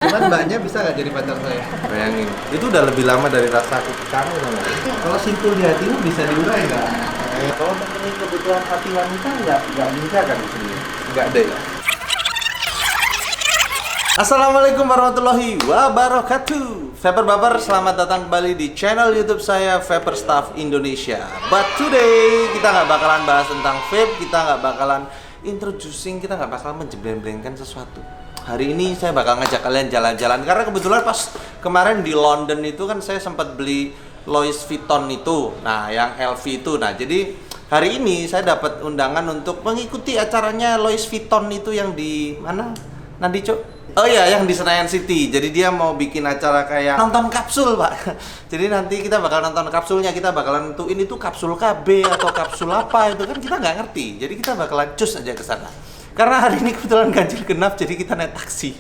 Cuman mbaknya bisa nggak jadi pacar saya? Bayangin, itu udah lebih lama dari rasa aku ke kamu namanya. Kalau simpul di hatimu bisa diurai nggak? Kalau memenuhi kebutuhan hati wanita nggak bisa kan di sini? Nggak ada ya. Assalamualaikum warahmatullahi wabarakatuh. Vaper Baper, selamat datang kembali di channel YouTube saya Vaper Staff Indonesia. But today kita nggak bakalan bahas tentang vape, kita nggak bakalan introducing, kita nggak bakalan menjebleng-blengkan sesuatu. Hari ini saya bakal ngajak kalian jalan-jalan karena kebetulan pas kemarin di London itu kan saya sempat beli Louis Vuitton itu, nah yang LV itu. Nah jadi hari ini saya dapat undangan untuk mengikuti acaranya Louis Vuitton itu yang di mana? Nanti Cuk? Oh iya, yang di Senayan City. Jadi dia mau bikin acara kayak nonton kapsul, Pak. Jadi nanti kita bakal nonton kapsulnya, kita bakalan nentuin itu kapsul KB atau kapsul apa itu kan kita nggak ngerti. Jadi kita bakalan cus aja ke sana. Karena hari ini kebetulan ganjil genap, jadi kita naik taksi.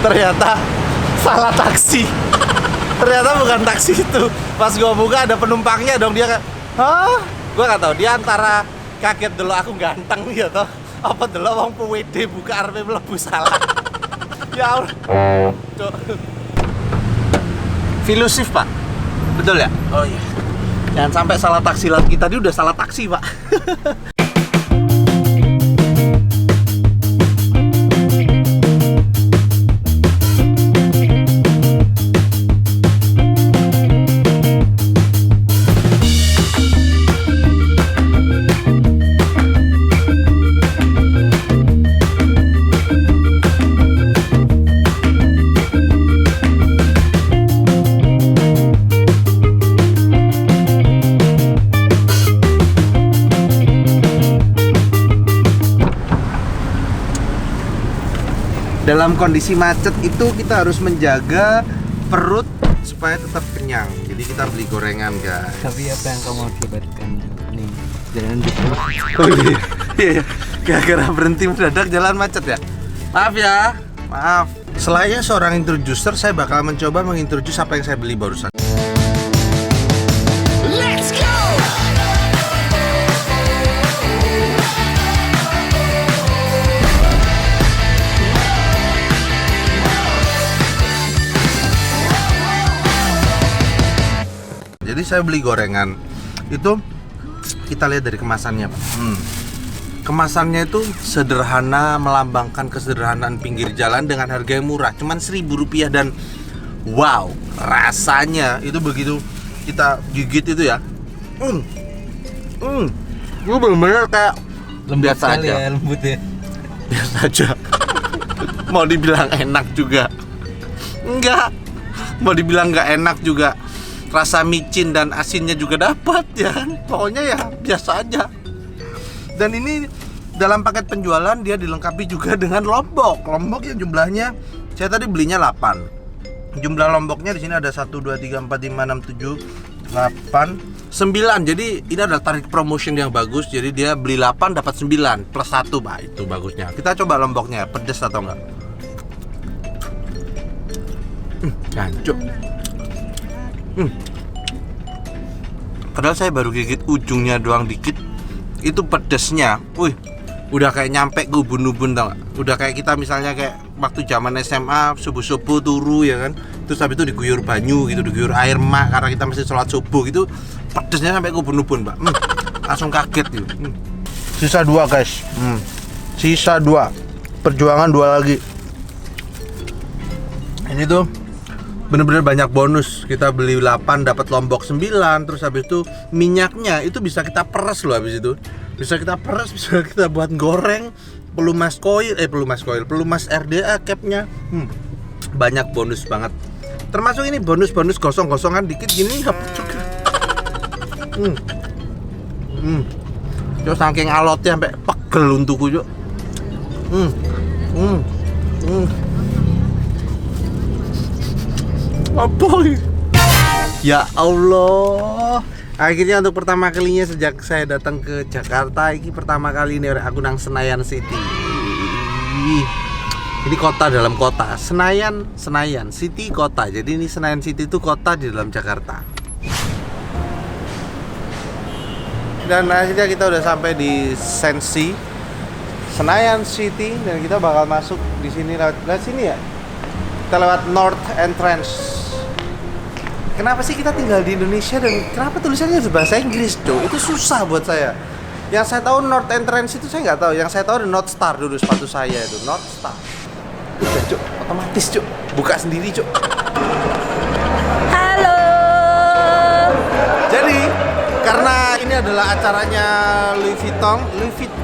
Ternyata salah taksi. Ternyata bukan taksi itu. Pas gua buka ada penumpangnya dong, dia kayak, hah? Gua nggak tahu, dia antara kaget dulu aku ganteng ya toh, apa dulu wong PWD buka arep mlebu salah. Ya Allah. Cuk. Filusif, Pak. Betul ya? Oh iya. Jangan sampai salah taksi lagi. Tadi udah salah taksi, Pak. Dalam kondisi macet itu kita harus menjaga perut supaya tetap kenyang. Jadi kita beli gorengan, guys. Tapi apa yang kamu akibatkan nih? Jalan di Oh iya, iya. Gara-gara berhenti mendadak jalan macet ya. Maaf ya, maaf. Selain seorang introducer, saya bakal mencoba mengintroduce apa yang saya beli barusan. Jadi saya beli gorengan itu, kita lihat dari kemasannya, Pak. Kemasannya itu sederhana, melambangkan kesederhanaan pinggir jalan dengan harga yang murah, cuman Rp1.000 dan wow, rasanya itu begitu kita gigit itu ya, itu bener-bener kayak lembut biasa sekali aja. ya, lembut ya. Biasa aja. Mau dibilang enak juga enggak, mau dibilang nggak enak juga. Rasa micin dan asinnya juga dapat ya. Pokoknya ya biasa aja. Dan ini dalam paket penjualan dia dilengkapi juga dengan lombok. Lombok yang jumlahnya, saya tadi belinya 8. Jumlah lomboknya di sini ada 1 2 3 4 5 6 7 8 9. Jadi ini adalah tarif promotion yang bagus. Jadi dia beli 8 dapat 9 plus 1, Pak. Itu bagusnya. Kita coba lomboknya, pedes atau enggak. Gancuk. Padahal saya baru gigit ujungnya doang dikit, itu pedesnya, wih, udah kayak nyampe ke ubun-ubun, tau gak? Udah kayak kita misalnya kayak waktu zaman SMA subuh-subuh turu ya kan, terus habis itu diguyur banyu gitu, diguyur air mak karena kita masih sholat subuh gitu, pedesnya sampai ke ubun-ubun, Pak. Langsung kaget gitu. Sisa 2, guys. Sisa 2, perjuangan 2 lagi. Ini tuh bener-bener banyak bonus. Kita beli 8 dapat lombok 9. Terus habis itu minyaknya itu bisa kita peres loh, habis itu bisa kita peres, bisa kita buat goreng. Pelumas RDA capnya. Banyak bonus banget. Termasuk ini bonus-bonus gosong-gosongan dikit gini dapat juga. Yo saking alotnya sampai pegel untukku yo. Apa ini? Ya Allah, akhirnya untuk pertama kalinya sejak saya datang ke Jakarta, ini pertama kali ini aku nang Senayan City. Ini Ini kota dalam kota, Senayan City kota. Jadi ini Senayan City itu kota di dalam Jakarta. Dan akhirnya kita udah sampai di Sensi Senayan City dan kita bakal masuk di sini lewat sini ya. Kita lewat North Entrance. Kenapa sih kita tinggal di Indonesia dan kenapa tulisannya bahasa Inggris, Cuk? Itu susah buat saya. Yang saya tahu North Entrance itu saya nggak tahu. Yang saya tahu ada North Star dulu sepatu saya itu, North Star. Udah, Cuk, otomatis, Cuk. Buka sendiri, Cuk. Halo. Jadi, karena ini adalah acaranya Louis Vuitton,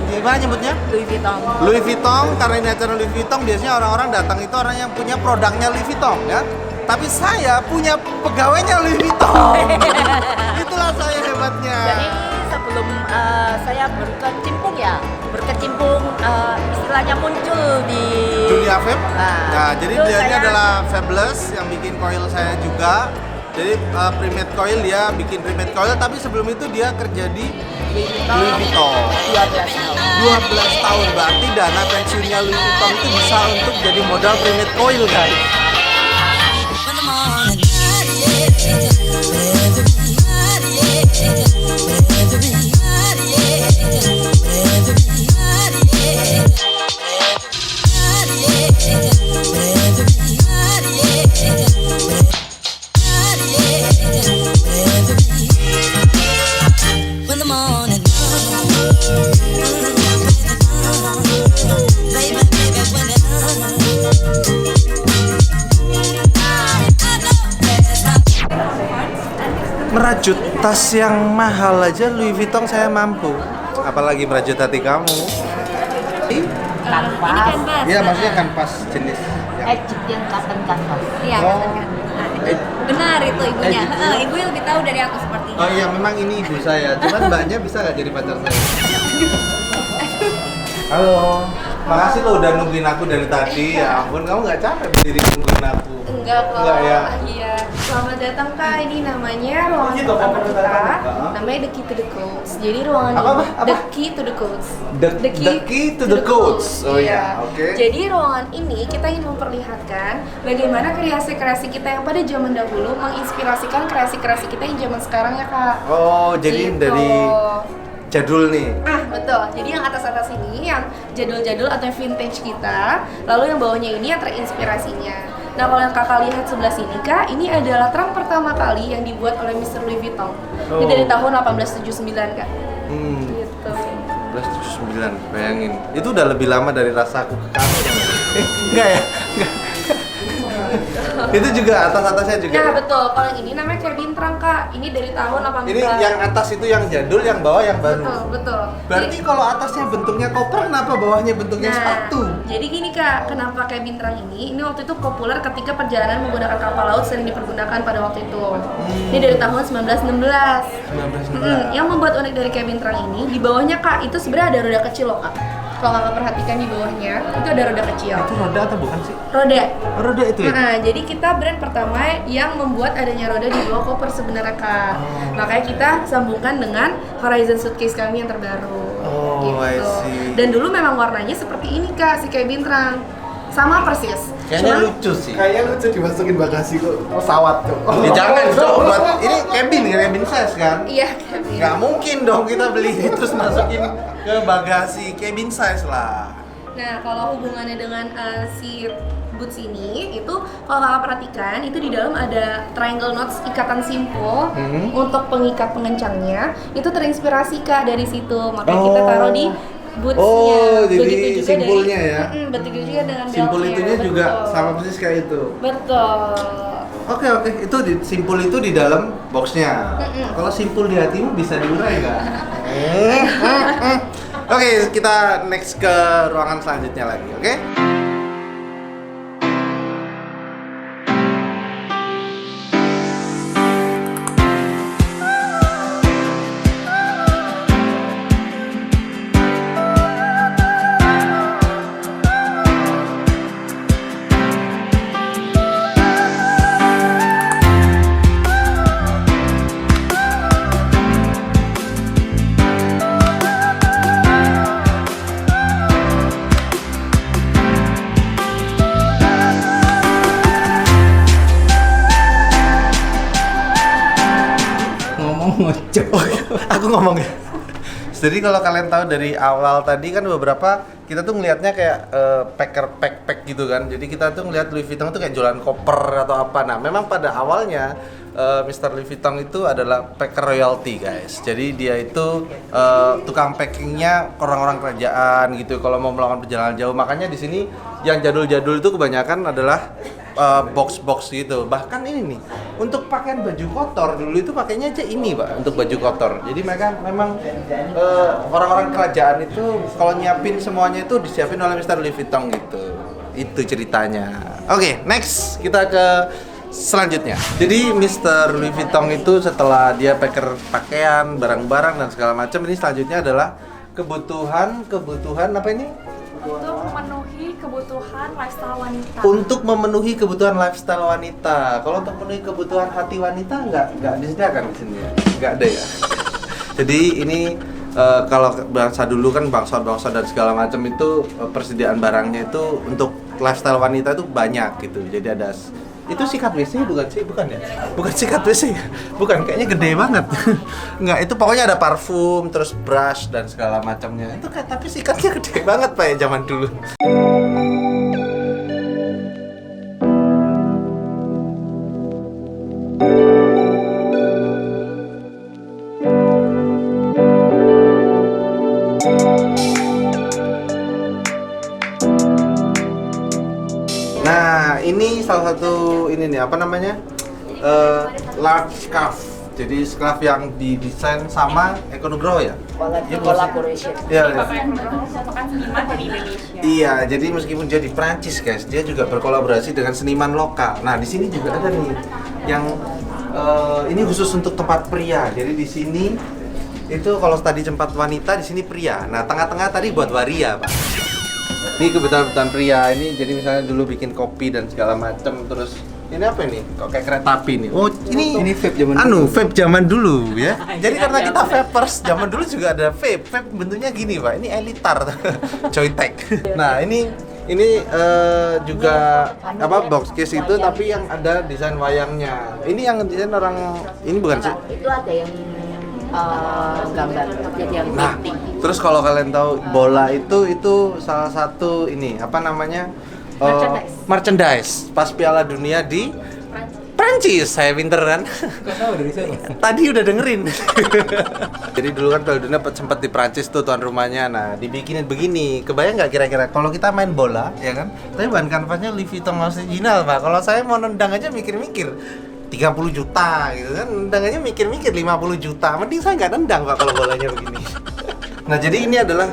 gimana nyebutnya? Louis Vuitton. Louis Vuitton, karena ini acara Louis Vuitton, biasanya orang-orang datang itu orang yang punya produknya Louis Vuitton, ya. Tapi saya punya pegawainya Louis Vuitton. Itulah saya hebatnya. Jadi sebelum saya berkecimpung istilahnya muncul di Dunia vape. Nah, jadi itu dia ini saya- adalah Fabulous yang bikin coil saya juga. Jadi Primate Coil dia bikin Primate Coil, tapi sebelum itu dia kerja di Louis Vuitton. 12 tahun. 12 tahun, berarti dana pensiunnya Louis Vuitton itu bisa untuk jadi modal Primate Coil, guys. Merajut tas yang mahal aja Louis Vuitton saya mampu. Apalagi merajut hati kamu. Kanvas. Ini canvas. Iya, maksudnya kanvas jenis yang Ejik yang cotton kanvas. Iya, Oh. kan. Benar itu ibunya. gitu. Ibu lebih tahu dari aku sepertinya. Oh iya, memang ini ibu saya. Cuman mbaknya bisa nggak jadi pacar saya? Halo, makasih lo udah nungguin aku dari tadi. Ya ampun, kamu nggak capek berdiri nungguin aku? Enggak kok. Enggak ya? Iya. Selamat datang Kak. Ini namanya ruangan Gitu, pertama apa kita. pertama? Namanya The Key to the Codes. Jadi ruangan Apa, ini apa? The Key to the Codes. The Key to the Codes. Oh iya, oke. Jadi ruangan ini kita ingin memperlihatkan bagaimana kreasi-kreasi kita yang pada zaman dahulu menginspirasikan kreasi-kreasi kita yang zaman sekarang ya Kak. Oh, jadi Gitu. dari jadul nih. Ah betul, jadi yang atas-atas ini yang jadul-jadul atau vintage kita, lalu yang bawahnya ini yang terinspirasinya. Nah kalau yang kakak lihat sebelah sini kak, ini adalah trunk pertama kali yang dibuat oleh Mr. Louis Vuitton. Ini Oh. dari tahun 1879 kak. Hmm. Gitu. 1979, bayangin. Itu udah lebih lama dari rasa aku ke kamu. Enggak ya? Enggak. Itu juga atas-atasnya juga. Nah betul, kalau yang ini namanya cabin trunk kak. Ini dari tahun 18. Ini yang atas itu yang jadul, yang bawah yang baru. Betul, betul. Berarti kalau atasnya bentuknya koper, kenapa bawahnya bentuknya sepatu? Jadi gini kak, kenapa cabin trunk ini waktu itu populer ketika perjalanan menggunakan kapal laut sering dipergunakan pada waktu itu. Ini dari tahun 1916. 1916. Yang membuat unik dari cabin trunk ini, di bawahnya kak, itu sebenarnya ada roda kecil loh kak. Kalau kakak perhatikan di bawahnya, itu ada roda kecil. Itu roda atau bukan sih? Roda. Roda itu ya? Nah, jadi kita brand pertama yang membuat adanya roda di bawah koper sebenarnya kak. Makanya kita sambungkan dengan Horizon Suitcase kami yang terbaru. Oh, I see. Dan dulu memang warnanya seperti ini kak, si cabin trunk. Sama persis. Kayaknya Cuma- lucu sih. Kayaknya lucu dimasukin bagasi kok pesawat tuh. Ya jangan dong, buat ini cabin size kan? Iya, cabin. Nggak mungkin dong kita beli terus masukin ke bagasi, cabin size lah. Nah, kalau hubungannya dengan si boots ini, itu kalau kakak perhatikan, itu di dalam ada triangle knots ikatan simpul untuk pengikat pengencangnya. Itu terinspirasi kak dari situ, makanya kita taruh di bootsnya. Oh, jadi Begitu juga simpulnya ya? begitu juga dengan Simpul beltnya, itunya juga betul. sama persis kayak itu. Betul. Oke, itu simpul itu di dalam boxnya. Kalau simpul di hatimu bisa diurai nggak? Oke, kita next ke ruangan selanjutnya lagi, oke? Ngoco. Aku ngomong ya. Jadi kalau kalian tahu dari awal tadi kan beberapa kita tuh ngelihatnya kayak pack gitu kan. Jadi kita tuh ngelihat Louis Vuitton tuh kayak jualan koper atau apa. Nah, memang pada awalnya Mr. Louis Vuitton itu adalah packer royalty guys. Jadi dia itu tukang packingnya orang-orang kerajaan gitu. Kalau mau melakukan perjalanan jauh, makanya di sini yang jadul-jadul itu kebanyakan adalah box-box gitu. Bahkan ini nih, untuk pakaian baju kotor dulu itu pakainya aja ini Pak, untuk baju kotor. Jadi mereka memang orang-orang kerajaan itu kalau nyiapin semuanya itu disiapin oleh Mr. Louis Vuitton gitu. Itu ceritanya. Oke, next kita ke selanjutnya. Jadi Mr. Louis Vuitton itu setelah dia packer pakaian, barang-barang dan segala macam, ini selanjutnya adalah kebutuhan apa ini? Untuk memenuhi kebutuhan lifestyle wanita. Untuk memenuhi kebutuhan lifestyle wanita. Kalau untuk memenuhi kebutuhan hati wanita nggak disediakan di sini ya? Nggak ada ya. Jadi ini kalau bangsa dulu kan bangsa dan segala macam itu persediaan barangnya itu untuk lifestyle wanita itu banyak gitu. Jadi ada itu sikat WC bukan sih? Bukan ya? Bukan sikat WC ya? Bukan, kayaknya gede banget. Enggak, itu pokoknya ada parfum, terus brush dan segala macamnya. Itu kayak tapi sikatnya gede banget Pak ya zaman dulu. Nah, ini salah satu ini nih apa namanya? Large scarf. Jadi scarf yang didesain sama Eko Nugroho ya? Collaboration. Iya. Merupakan seniman dari Indonesia. Iya, jadi meskipun dia di Prancis guys, dia juga berkolaborasi dengan seniman lokal. Nah, di sini juga ada nih yang ini khusus untuk tempat pria. Jadi di sini itu kalau tadi tempat wanita, di sini pria. Nah, tengah-tengah tadi buat waria, Pak. Ini kebetulan pria ini, jadi misalnya dulu bikin kopi dan segala macam, terus ini apa ini? Kok kayak kereta api nih? Oh, ini vape zaman vape zaman dulu ya. Jadi karena kita vapers, zaman dulu juga ada vape. Vape bentuknya gini, Pak. Ini elitar. Joytech. Nah, ini juga apa box case itu tapi yang ada desain wayangnya. Ini yang desain orang ini bukan sih? Itu ada yang gambar, jadi yang Nah, painting. terus kalau kalian tahu bola itu salah satu ini apa namanya merchandise pas Piala Dunia di Prancis. Saya pinter kan? Kok tahu dari sana? Tadi udah dengerin. Jadi dulu kan Piala Dunia sempat di Prancis tuh tuan rumahnya. Nah, dibikinin begini. Kebayang nggak kira-kira kalau kita main bola, ya kan? Tapi bahan kanvasnya Louis Vuitton original, Pak. Kalau saya mau nendang aja mikir-mikir 30 juta gitu kan, nendangannya mikir-mikir 50 juta. Mending saya nggak nendang Pak kalau bolanya begini. Nah, jadi ini adalah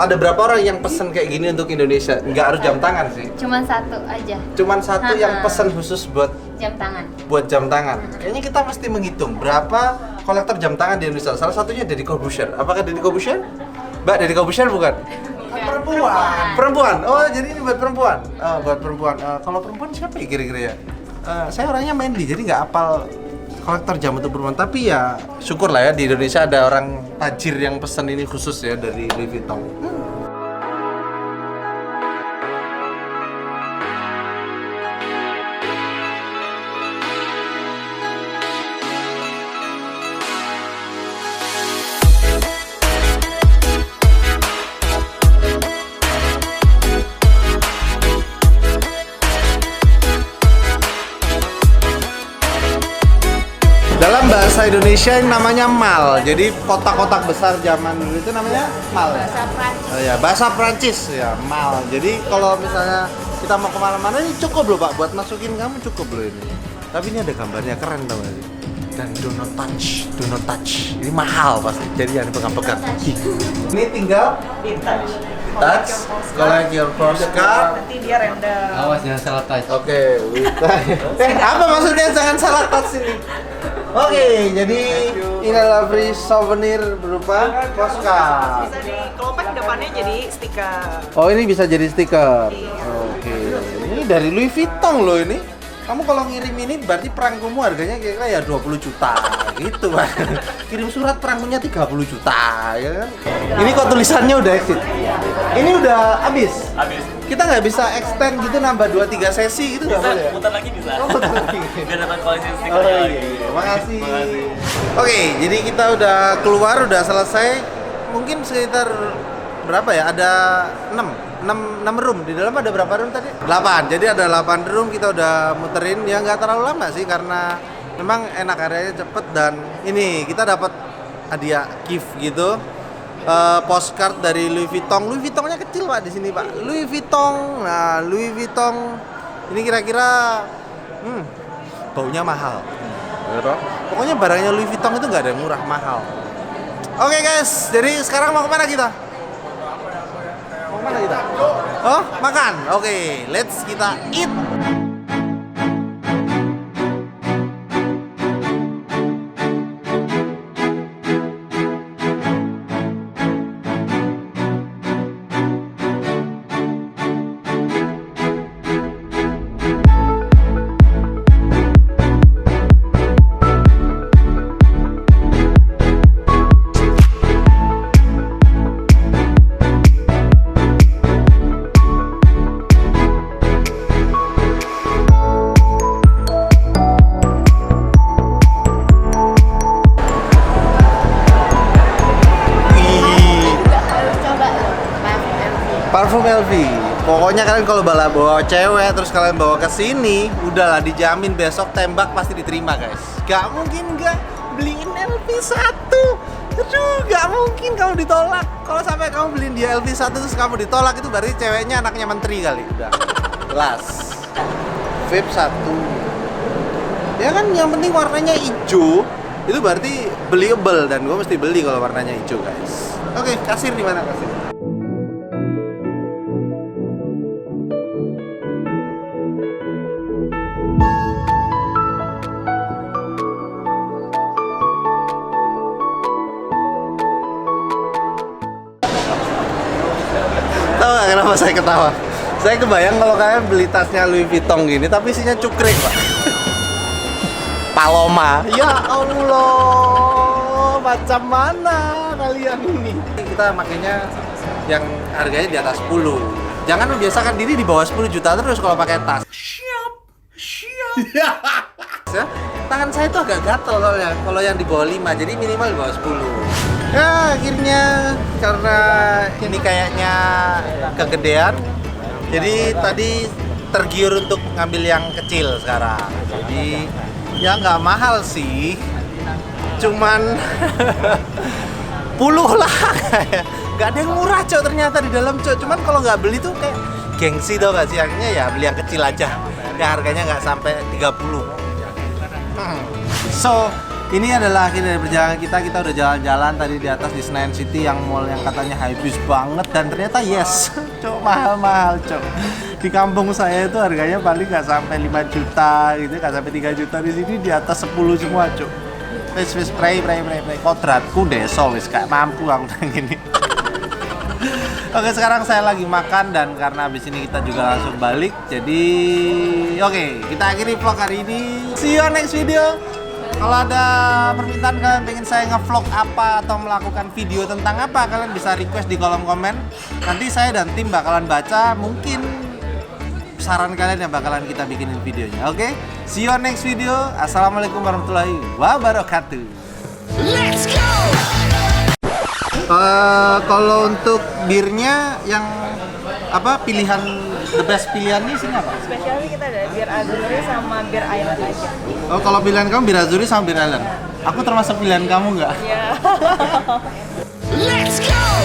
ada berapa orang yang pesen kayak gini untuk Indonesia? Nggak harus jam tangan sih. Cuman satu aja, Cuman satu yang pesen khusus buat jam tangan. jam tangan. Kayaknya kita mesti menghitung berapa kolektor jam tangan di Indonesia. Salah satunya Deddy Corbuzier. Apakah Deddy Corbuzier? Mbak, Deddy Corbuzier bukan? Perempuan. Oh, jadi ini buat perempuan. Buat perempuan. Kalau perempuan siapa ya kira-kira ya? Saya orangnya manly, jadi nggak apal kolektor jam untuk perempuan. Tapi ya syukur lah ya di Indonesia ada orang tajir yang pesan ini khusus ya dari Louis Vuitton. Dalam bahasa Indonesia ini namanya mal. Jadi kotak-kotak besar zaman dulu itu namanya mal. Bahasa Prancis. Oh ya, bahasa Prancis ya, mal. Jadi kalau misalnya kita mau kemana-mana ini cukup loh Pak, buat masukin kamu cukup loh ini. Tapi ini ada gambarnya keren tau gak sih? Dan do not touch. Ini mahal pasti, jadi jangan pegang-pegang. Ini tinggal touch, collect your postcard. Nanti dia random. Awas jangan salah touch. Oke, apa maksudnya jangan salah touch ini? Oke, jadi ini adalah free souvenir berupa postcard. Bisa dikelopek depannya jadi stiker. Oh, ini bisa jadi stiker. Oke, ini dari Louis Vuitton loh ini. Kamu kalau ngirim ini berarti perangkumu harganya kira-kira ya 20 juta gitu, Pak. Kirim surat perangkunya 30 juta, ya kan? Ini kok tulisannya udah exit. Ini udah habis. kita nggak bisa extend gitu nambah 2-3 sesi gitu nggak boleh? Putar lagi bisa. Oh, putar lagi. Biar dapat koleksi stiker Oh lagi. iya, makasih. Oke, jadi kita udah keluar, udah selesai. Mungkin sekitar berapa ya? Ada 6 room. Di dalam ada berapa room tadi? 8. Jadi ada 8 room, kita udah muterin. Ya nggak terlalu lama sih karena memang enak, areanya cepet. Dan ini kita dapat hadiah gift gitu. Postcard dari Louis Vuitton. Louis Vuittonnya kecil Pak di sini Pak. Louis Vuitton. Nah, Louis Vuitton ini kira-kira baunya mahal. Pokoknya barangnya Louis Vuitton itu nggak ada yang murah, mahal. Oke guys, jadi sekarang mau kemana kita? Mau kemana kita? Oh, makan. Oke, let's kita eat. Parfum LV. Pokoknya kalian kalau bawa cewek terus kalian bawa ke sini, udahlah dijamin besok tembak pasti diterima, guys. Gak mungkin nggak beliin LV 1. Aduh, gak mungkin kamu ditolak. Kalau sampai kamu beliin dia LV 1 terus kamu ditolak, itu berarti ceweknya anaknya menteri kali. Udah. Jelas. Vape 1. Ya kan yang penting warnanya hijau. Itu berarti beliable dan gue mesti beli kalau warnanya hijau, guys. Oke, kasir di mana kasir? Tahu nggak kenapa saya ketawa? Saya kebayang kalau kalian beli tasnya Louis Vuitton gini, tapi isinya cukrik, Pak. Paloma. Ya Allah, macam mana kalian ini? Kita makanya yang harganya di atas 10. Jangan membiasakan diri di bawah 10 juta terus kalau pakai tas. Siap. Ya, tangan saya tuh agak gatel soalnya kalau yang di bawah 5, jadi minimal di bawah 10. Ya akhirnya karena ini kayaknya kegedean, jadi tadi tergiur untuk ngambil yang kecil sekarang. Jadi ya nggak mahal sih, cuman puluh lah kayak. Nggak ada yang murah cok ternyata di dalam cok. Cuman kalau nggak beli tuh kayak gengsi tau gak sih, akhirnya ya beli yang kecil aja. Ya harganya nggak sampai 30. So ini adalah akhir dari perjalanan kita. Kita udah jalan-jalan tadi di atas di Senayan City yang mall yang katanya hypebeast banget, dan ternyata yes, cok, mahal-mahal cok. Di kampung saya itu harganya paling nggak sampai 5 juta gitu, nggak sampai 3 juta. Di sini di atas 10 semua cok. Wes pray kodratku desol wis gak mampu aku nang gini. Oke, sekarang saya lagi makan dan karena habis ini kita juga langsung balik. Jadi oke, kita akhiri vlog hari ini. See you on next video. Kalau ada permintaan kalian pengen saya nge-vlog apa atau melakukan video tentang apa, kalian bisa request di kolom komen. Nanti saya dan tim bakalan baca, mungkin saran kalian yang bakalan kita bikinin videonya. Oke? See you on next video. Assalamualaikum warahmatullahi wabarakatuh. Let's go. Kalau untuk birnya yang apa pilihan the best pilihannya sini apa? Spesialnya kita ada bir Azuri sama bir Island aja. Oh, kalau pilihan kamu bir Azuri sama bir Island. Aku termasuk pilihan kamu nggak? Iya. Let's go!